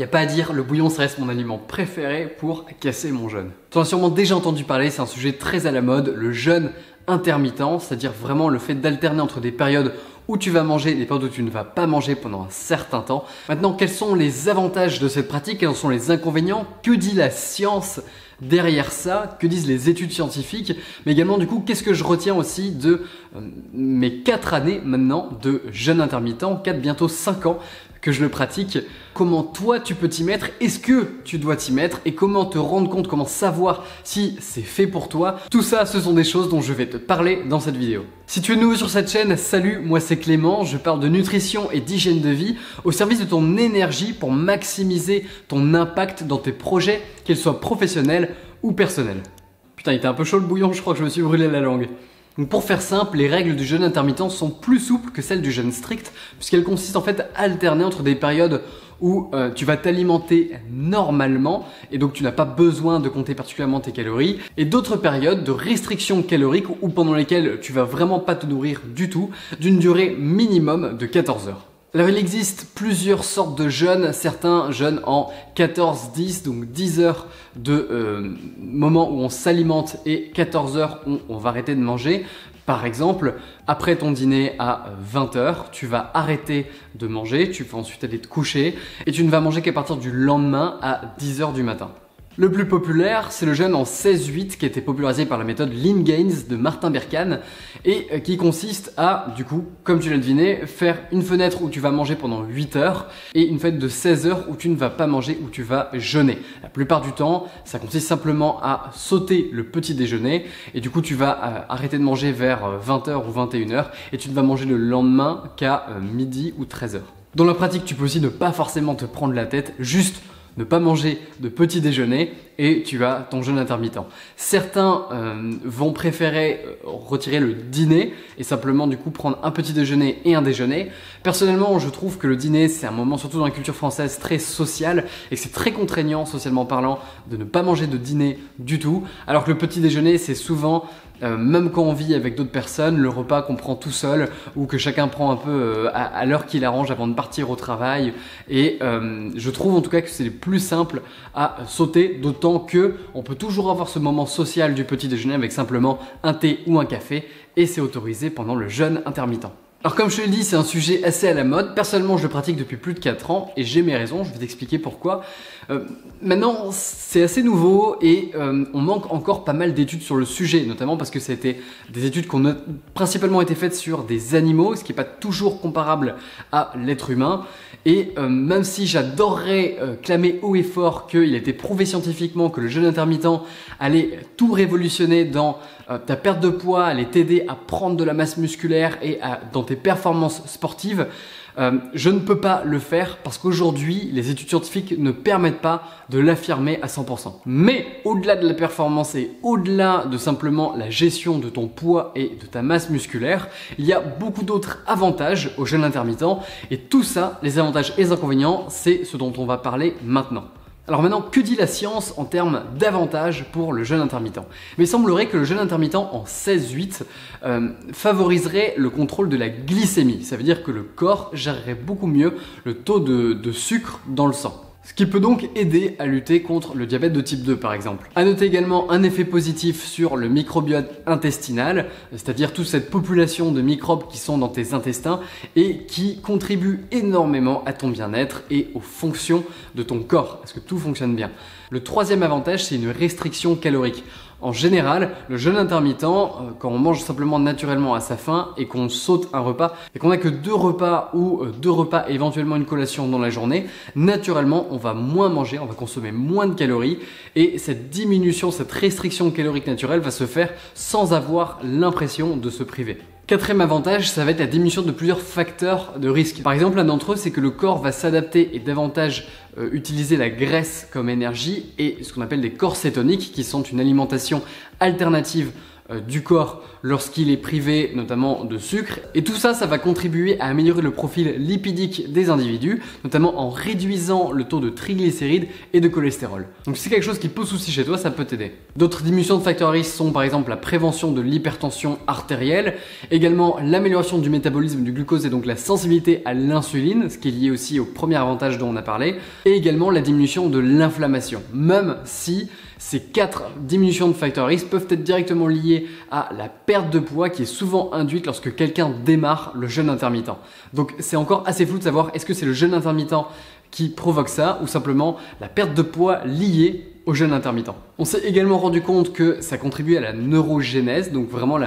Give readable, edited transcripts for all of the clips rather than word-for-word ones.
n'y a pas à dire, le bouillon ça reste mon aliment préféré pour casser mon jeûne. Tu en as sûrement déjà entendu parler, c'est un sujet très à la mode, le jeûne intermittent, c'est-à-dire vraiment le fait d'alterner entre des périodes où tu vas manger et des périodes où tu ne vas pas manger pendant un certain temps. Maintenant, quels sont les avantages de cette pratique? Quels sont les inconvénients? Que dit la science derrière ça? Que disent les études scientifiques? Mais également, du coup, qu'est-ce que je retiens aussi de mes 4 années maintenant de jeûne intermittent, 4, bientôt 5 ans que je le pratique? Comment toi tu peux t'y mettre? Est-ce que tu dois t'y mettre? Et comment te rendre compte, comment savoir si c'est fait pour toi? Tout ça, ce sont des choses dont je vais te parler dans cette vidéo. Si tu es nouveau sur cette chaîne, salut, moi c'est Clément, je parle de nutrition et d'hygiène de vie au service de ton énergie pour maximiser ton impact dans tes projets, qu'ils soient professionnels ou personnels. Putain, il était un peu chaud le bouillon, je crois que je me suis brûlé la langue. Donc pour faire simple, les règles du jeûne intermittent sont plus souples que celles du jeûne strict puisqu'elles consistent en fait à alterner entre des périodes où tu vas t'alimenter normalement et donc tu n'as pas besoin de compter particulièrement tes calories et d'autres périodes de restriction calorique ou pendant lesquelles tu vas vraiment pas te nourrir du tout d'une durée minimum de 14 heures. Alors il existe plusieurs sortes de jeûnes, certains jeûnent en 14-10, donc 10 heures de moment où on s'alimente et 14 heures où on va arrêter de manger. Par exemple, après ton dîner à 20 heures, tu vas arrêter de manger, tu vas ensuite aller te coucher et tu ne vas manger qu'à partir du lendemain à 10 heures du matin. Le plus populaire, c'est le jeûne en 16-8 qui a été popularisé par la méthode Lean Gains de Martin Berkhan et qui consiste à, du coup, comme tu l'as deviné, faire une fenêtre où tu vas manger pendant 8 heures et une fenêtre de 16 heures où tu ne vas pas manger, où tu vas jeûner. La plupart du temps, ça consiste simplement à sauter le petit déjeuner et du coup, tu vas arrêter de manger vers 20 heures ou 21 heures et tu ne vas manger le lendemain qu'à midi ou 13 heures. Dans la pratique, tu peux aussi ne pas forcément te prendre la tête, juste ne pas manger de petit déjeuner et tu as ton jeûne intermittent. Certains vont préférer retirer le dîner et simplement du coup prendre un petit déjeuner et un déjeuner. Personnellement, je trouve que le dîner c'est un moment, surtout dans la culture française, très social et que c'est très contraignant socialement parlant de ne pas manger de dîner du tout, alors que le petit déjeuner c'est souvent même quand on vit avec d'autres personnes, le repas qu'on prend tout seul ou que chacun prend un peu à l'heure qu'il arrange avant de partir au travail. Et je trouve en tout cas que c'est le plus simple à sauter, d'autant que on peut toujours avoir ce moment social du petit déjeuner avec simplement un thé ou un café et c'est autorisé pendant le jeûne intermittent. Alors comme je te l'ai dit, c'est un sujet assez à la mode. Personnellement, je le pratique depuis plus de 4 ans et j'ai mes raisons, je vais t'expliquer pourquoi. Maintenant, c'est assez nouveau et on manque encore pas mal d'études sur le sujet, notamment parce que c'était des études qui ont principalement été faites sur des animaux, ce qui n'est pas toujours comparable à l'être humain. Et même si j'adorerais clamer haut et fort qu'il a été prouvé scientifiquement que le jeûne intermittent allait tout révolutionner dans ta perte de poids, allait t'aider à prendre de la masse musculaire et dans tes performances sportives, je ne peux pas le faire parce qu'aujourd'hui, les études scientifiques ne permettent pas de l'affirmer à 100%. Mais au-delà de la performance et au-delà de simplement la gestion de ton poids et de ta masse musculaire, il y a beaucoup d'autres avantages au jeûne intermittent et tout ça, les avantages et les inconvénients, c'est ce dont on va parler maintenant. Alors maintenant, que dit la science en termes d'avantages pour le jeûne intermittent? Mais il semblerait que le jeûne intermittent en 16-8 favoriserait le contrôle de la glycémie. Ça veut dire que le corps gérerait beaucoup mieux le taux de sucre dans le sang. Ce qui peut donc aider à lutter contre le diabète de type 2 par exemple. À noter également un effet positif sur le microbiote intestinal, c'est-à-dire toute cette population de microbes qui sont dans tes intestins et qui contribuent énormément à ton bien-être et aux fonctions de ton corps, parce que tout fonctionne bien. Le troisième avantage, c'est une restriction calorique. En général, le jeûne intermittent, quand on mange simplement naturellement à sa faim et qu'on saute un repas et qu'on n'a que 2 repas ou 2 repas et éventuellement une collation dans la journée, naturellement on va moins manger, on va consommer moins de calories et cette diminution, cette restriction calorique naturelle va se faire sans avoir l'impression de se priver. Quatrième avantage, ça va être la diminution de plusieurs facteurs de risque. Par exemple, l'un d'entre eux, c'est que le corps va s'adapter et davantage utiliser la graisse comme énergie et ce qu'on appelle des corps cétoniques qui sont une alimentation alternative du corps lorsqu'il est privé notamment de sucre. Et tout ça, ça va contribuer à améliorer le profil lipidique des individus, notamment en réduisant le taux de triglycérides et de cholestérol. Donc si c'est quelque chose qui pose souci chez toi, ça peut t'aider. D'autres diminutions de facteurs à risque sont par exemple la prévention de l'hypertension artérielle, également l'amélioration du métabolisme du glucose et donc la sensibilité à l'insuline, ce qui est lié aussi au premier avantage dont on a parlé, et également la diminution de l'inflammation, même si ces 4 diminutions de facteurs à risque peuvent être directement liées à la perte de poids qui est souvent induite lorsque quelqu'un démarre le jeûne intermittent. Donc c'est encore assez flou de savoir est-ce que c'est le jeûne intermittent qui provoque ça ou simplement la perte de poids liée au jeûne intermittent. On s'est également rendu compte que ça contribuait à la neurogénèse, donc vraiment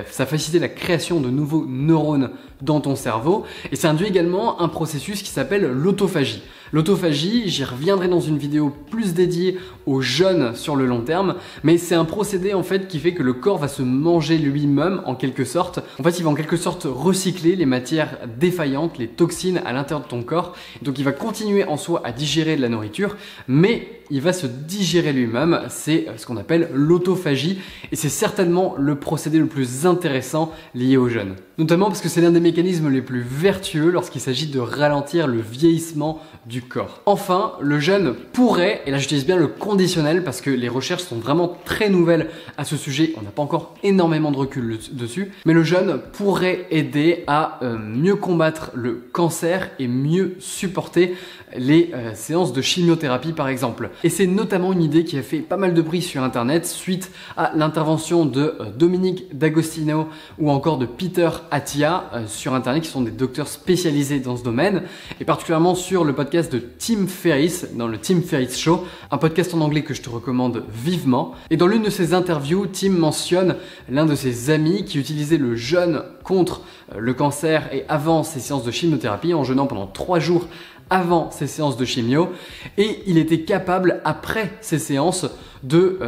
ça facilitait la création de nouveaux neurones dans ton cerveau, et ça induit également un processus qui s'appelle l'autophagie. L'autophagie, j'y reviendrai dans une vidéo plus dédiée au jeûne sur le long terme, mais c'est un procédé en fait qui fait que le corps va se manger lui-même en quelque sorte. En fait, il va en quelque sorte recycler les matières défaillantes, les toxines à l'intérieur de ton corps. Donc il va continuer en soi à digérer de la nourriture, mais il va se digérer lui-même. C'est ce qu'on appelle l'autophagie et c'est certainement le procédé le plus intéressant lié au jeûne. Notamment parce que c'est l'un des mécanismes les plus vertueux lorsqu'il s'agit de ralentir le vieillissement du corps. Enfin, le jeûne pourrait, et là j'utilise bien le conditionnel parce que les recherches sont vraiment très nouvelles à ce sujet, on n'a pas encore énormément de recul dessus, mais le jeûne pourrait aider à mieux combattre le cancer et mieux supporter les séances de chimiothérapie par exemple. Et c'est notamment une idée qui a fait pas mal de bruit sur internet suite à l'intervention de Dominique D'Agostino ou encore de Peter Attia sur internet qui sont des docteurs spécialisés dans ce domaine et particulièrement sur le podcast de Tim Ferriss dans le Tim Ferriss Show, un podcast en anglais que je te recommande vivement. Et dans l'une de ses interviews, Tim mentionne l'un de ses amis qui utilisait le jeûne contre le cancer et avant ses séances de chimiothérapie en jeûnant pendant 3 jours avant ces séances de chimio et il était capable après ces séances de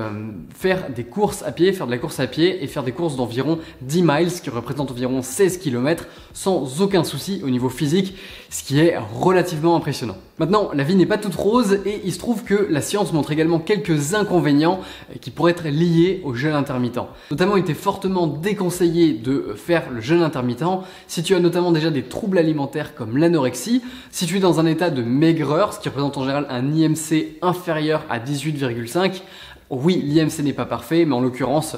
faire des courses à pied, faire de la course à pied et faire des courses d'environ 10 miles, ce qui représente environ 16 km sans aucun souci au niveau physique, ce qui est relativement impressionnant. Maintenant, la vie n'est pas toute rose et il se trouve que la science montre également quelques inconvénients qui pourraient être liés au jeûne intermittent. Notamment, il était fortement déconseillé de faire le jeûne intermittent si tu as notamment déjà des troubles alimentaires comme l'anorexie, si tu es dans un état de maigreur, ce qui représente en général un IMC inférieur à 18,5. Oui, l'IMC n'est pas parfait, mais en l'occurrence,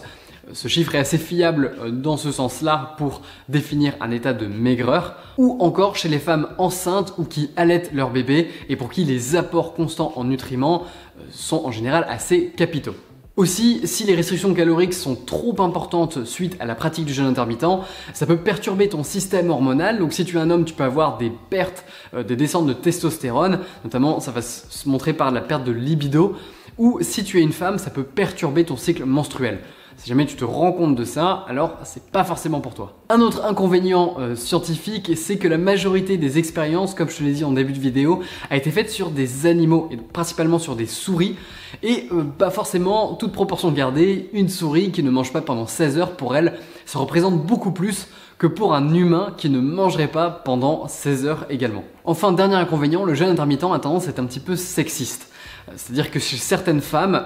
ce chiffre est assez fiable dans ce sens-là pour définir un état de maigreur. Ou encore chez les femmes enceintes ou qui allaitent leur bébé et pour qui les apports constants en nutriments sont en général assez capitaux. Aussi, si les restrictions caloriques sont trop importantes suite à la pratique du jeûne intermittent, ça peut perturber ton système hormonal. Donc si tu es un homme, tu peux avoir des pertes, des descentes de testostérone, notamment ça va se montrer par la perte de libido. Ou si tu es une femme, ça peut perturber ton cycle menstruel. Si jamais tu te rends compte de ça, alors c'est pas forcément pour toi. Un autre inconvénient scientifique, c'est que la majorité des expériences, comme je te l'ai dit en début de vidéo, a été faite sur des animaux et principalement sur des souris. Et pas forcément, toute proportion gardée, une souris qui ne mange pas pendant 16 heures, pour elle, ça représente beaucoup plus que pour un humain qui ne mangerait pas pendant 16 heures également. Enfin, dernier inconvénient, le jeûne intermittent a tendance à être un petit peu sexiste. C'est-à-dire que chez certaines femmes,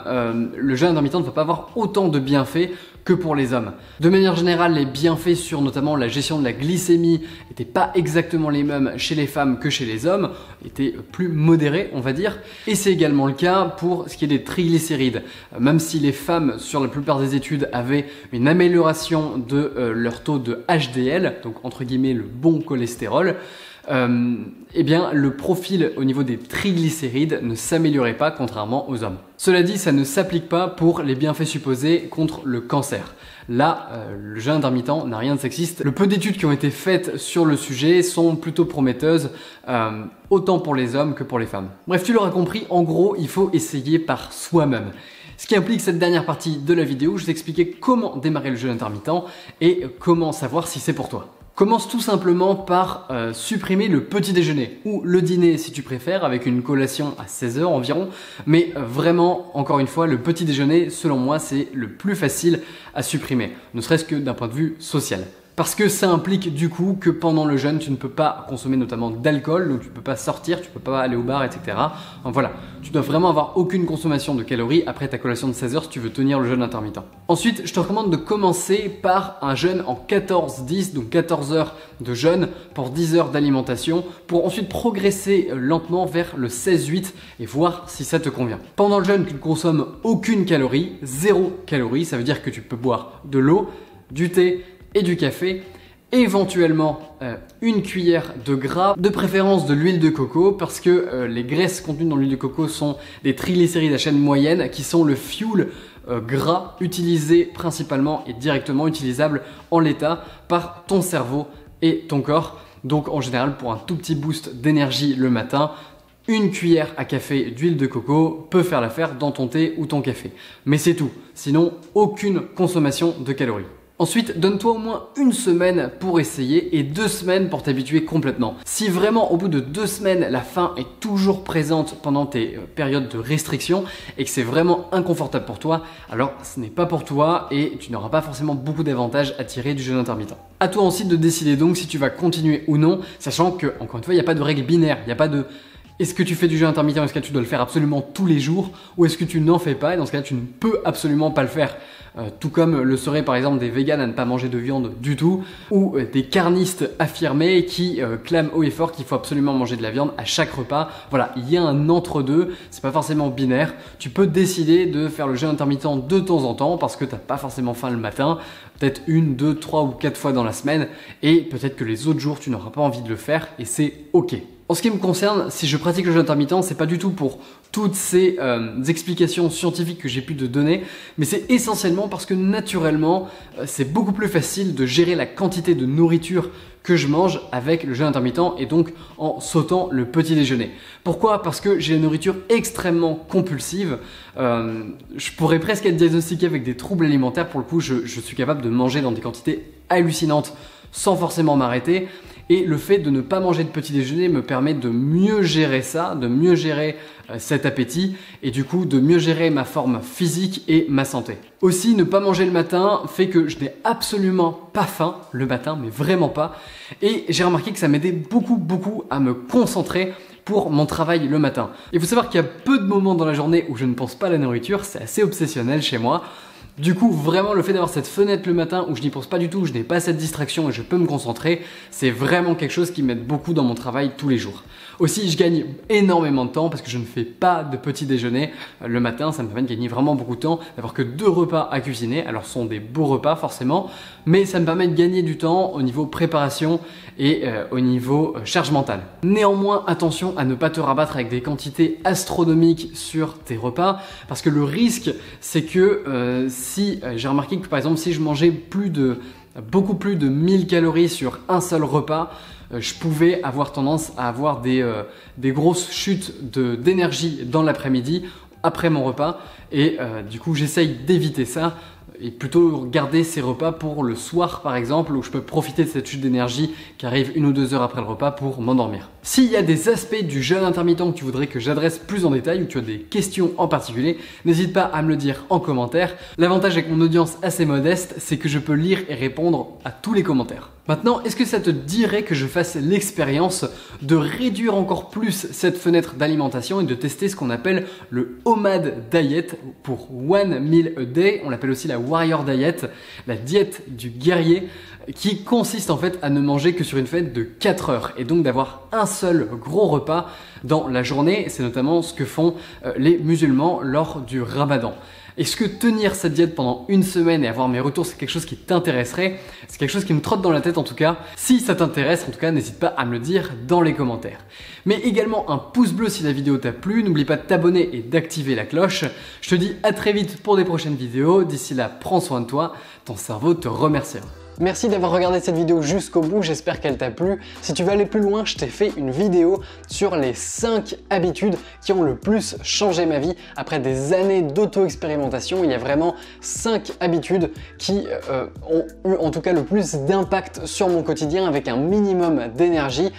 le jeûne intermittent ne va pas avoir autant de bienfaits que pour les hommes. De manière générale, les bienfaits sur notamment la gestion de la glycémie n'étaient pas exactement les mêmes chez les femmes que chez les hommes, étaient plus modérés on va dire. Et c'est également le cas pour ce qui est des triglycérides. Même si les femmes, sur la plupart des études, avaient une amélioration de leur taux de HDL, donc entre guillemets le bon cholestérol, eh bien le profil au niveau des triglycérides ne s'améliorait pas contrairement aux hommes. Cela dit, ça ne s'applique pas pour les bienfaits supposés contre le cancer. Là, le jeûne intermittent n'a rien de sexiste. Le peu d'études qui ont été faites sur le sujet sont plutôt prometteuses, autant pour les hommes que pour les femmes. Bref, tu l'auras compris, en gros, il faut essayer par soi-même. Ce qui implique cette dernière partie de la vidéo, je vais t'expliquer comment démarrer le jeûne intermittent et comment savoir si c'est pour toi. Commence tout simplement par supprimer le petit déjeuner ou le dîner si tu préfères avec une collation à 16 heures environ. Mais vraiment, encore une fois, le petit déjeuner, selon moi, c'est le plus facile à supprimer, ne serait-ce que d'un point de vue social. parce que ça implique du coup que pendant le jeûne, tu ne peux pas consommer notamment d'alcool, donc tu ne peux pas sortir, tu ne peux pas aller au bar, etc. Donc voilà, tu dois vraiment avoir aucune consommation de calories après ta collation de 16 heures si tu veux tenir le jeûne intermittent. Ensuite, je te recommande de commencer par un jeûne en 14-10, donc 14 heures de jeûne pour 10 heures d'alimentation, pour ensuite progresser lentement vers le 16-8 et voir si ça te convient. Pendant le jeûne, tu ne consommes aucune calorie, 0 calories, ça veut dire que tu peux boire de l'eau, du thé et du café, éventuellement une cuillère de gras, de préférence de l'huile de coco, parce que les graisses contenues dans l'huile de coco sont des triglycérides à chaîne moyenne qui sont le fuel gras utilisé principalement et directement utilisable en l'état par ton cerveau et ton corps. Donc en général, pour un tout petit boost d'énergie le matin, une cuillère à café d'huile de coco peut faire l'affaire dans ton thé ou ton café. Mais c'est tout, sinon aucune consommation de calories. Ensuite, donne-toi au moins une semaine pour essayer et 2 semaines pour t'habituer complètement. Si vraiment au bout de 2 semaines, la faim est toujours présente pendant tes périodes de restriction et que c'est vraiment inconfortable pour toi, alors ce n'est pas pour toi et tu n'auras pas forcément beaucoup d'avantages à tirer du jeûne intermittent. À toi ensuite de décider donc si tu vas continuer ou non, sachant que, encore une fois, il n'y a pas de règle binaire, il n'y a pas de est-ce que tu fais du jeûne intermittent, est-ce que tu dois le faire absolument tous les jours ou est-ce que tu n'en fais pas et dans ce cas-là tu ne peux absolument pas le faire. Tout comme le seraient par exemple des véganes à ne pas manger de viande du tout ou des carnistes affirmés qui clament haut et fort qu'il faut absolument manger de la viande à chaque repas. Voilà, il y a un entre-deux, c'est pas forcément binaire. Tu peux décider de faire le jeûne intermittent de temps en temps parce que tu n'as pas forcément faim le matin, peut-être 1, 2, 3 ou 4 fois dans la semaine et peut-être que les autres jours tu n'auras pas envie de le faire et c'est ok. En ce qui me concerne, si je pratique le jeûne intermittent, c'est pas du tout pour toutes ces explications scientifiques que j'ai pu te donner, mais c'est essentiellement parce que naturellement, c'est beaucoup plus facile de gérer la quantité de nourriture que je mange avec le jeûne intermittent et donc en sautant le petit déjeuner. Pourquoi? Parce que j'ai une nourriture extrêmement compulsive. Je pourrais presque être diagnostiqué avec des troubles alimentaires. Pour le coup, je suis capable de manger dans des quantités hallucinantes sans forcément m'arrêter. Et le fait de ne pas manger de petit déjeuner me permet de mieux gérer ça, de mieux gérer cet appétit et du coup de mieux gérer ma forme physique et ma santé. Aussi, ne pas manger le matin fait que je n'ai absolument pas faim le matin, mais vraiment pas. Et j'ai remarqué que ça m'aidait beaucoup à me concentrer pour mon travail le matin. Il faut savoir qu'il y a peu de moments dans la journée où je ne pense pas à la nourriture, c'est assez obsessionnel chez moi. Du coup, vraiment, le fait d'avoir cette fenêtre le matin où je n'y pense pas du tout, où je n'ai pas cette distraction et je peux me concentrer, c'est vraiment quelque chose qui m'aide beaucoup dans mon travail tous les jours. Aussi, je gagne énormément de temps parce que je ne fais pas de petit déjeuner le matin. Ça me permet de gagner vraiment beaucoup de temps, d'avoir que 2 repas à cuisiner. Alors, ce sont des beaux repas forcément, mais ça me permet de gagner du temps au niveau préparation et au niveau charge mentale. Néanmoins, attention à ne pas te rabattre avec des quantités astronomiques sur tes repas parce que le risque, c'est que j'ai remarqué que par exemple, si je mangeais beaucoup plus de 1000 calories sur un seul repas, je pouvais avoir tendance à avoir des grosses chutes d'énergie dans l'après-midi après mon repas et du coup j'essaye d'éviter ça et plutôt garder ces repas pour le soir par exemple où je peux profiter de cette chute d'énergie qui arrive 1 ou 2 heures après le repas pour m'endormir. S'il y a des aspects du jeûne intermittent que tu voudrais que j'adresse plus en détail ou tu as des questions en particulier, n'hésite pas à me le dire en commentaire. L'avantage avec mon audience assez modeste, c'est que je peux lire et répondre à tous les commentaires. Maintenant, est-ce que ça te dirait que je fasse l'expérience de réduire encore plus cette fenêtre d'alimentation et de tester ce qu'on appelle le OMAD Diet pour One Meal a Day, on l'appelle aussi la Warrior Diet, la diète du guerrier, qui consiste en fait à ne manger que sur une fenêtre de 4 heures et donc d'avoir un seul gros repas dans la journée. C'est notamment ce que font les musulmans lors du Ramadan. Est-ce que tenir cette diète pendant une semaine et avoir mes retours, c'est quelque chose qui t'intéresserait? C'est quelque chose qui me trotte dans la tête en tout cas. Si ça t'intéresse, en tout cas, n'hésite pas à me le dire dans les commentaires. Mais également un pouce bleu si la vidéo t'a plu. N'oublie pas de t'abonner et d'activer la cloche. Je te dis à très vite pour des prochaines vidéos. D'ici là, prends soin de toi. Ton cerveau te remerciera. Merci d'avoir regardé cette vidéo jusqu'au bout, j'espère qu'elle t'a plu. Si tu veux aller plus loin, je t'ai fait une vidéo sur les 5 habitudes qui ont le plus changé ma vie après des années d'auto-expérimentation. Il y a vraiment 5 habitudes qui ont eu en tout cas le plus d'impact sur mon quotidien avec un minimum d'énergie.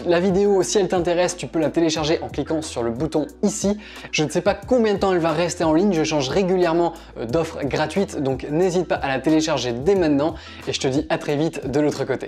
La vidéo, si elle t'intéresse, tu peux la télécharger en cliquant sur le bouton ici. Je ne sais pas combien de temps elle va rester en ligne, je change régulièrement d'offres gratuites, donc n'hésite pas à la télécharger dès maintenant et je te te dis à très vite de l'autre côté.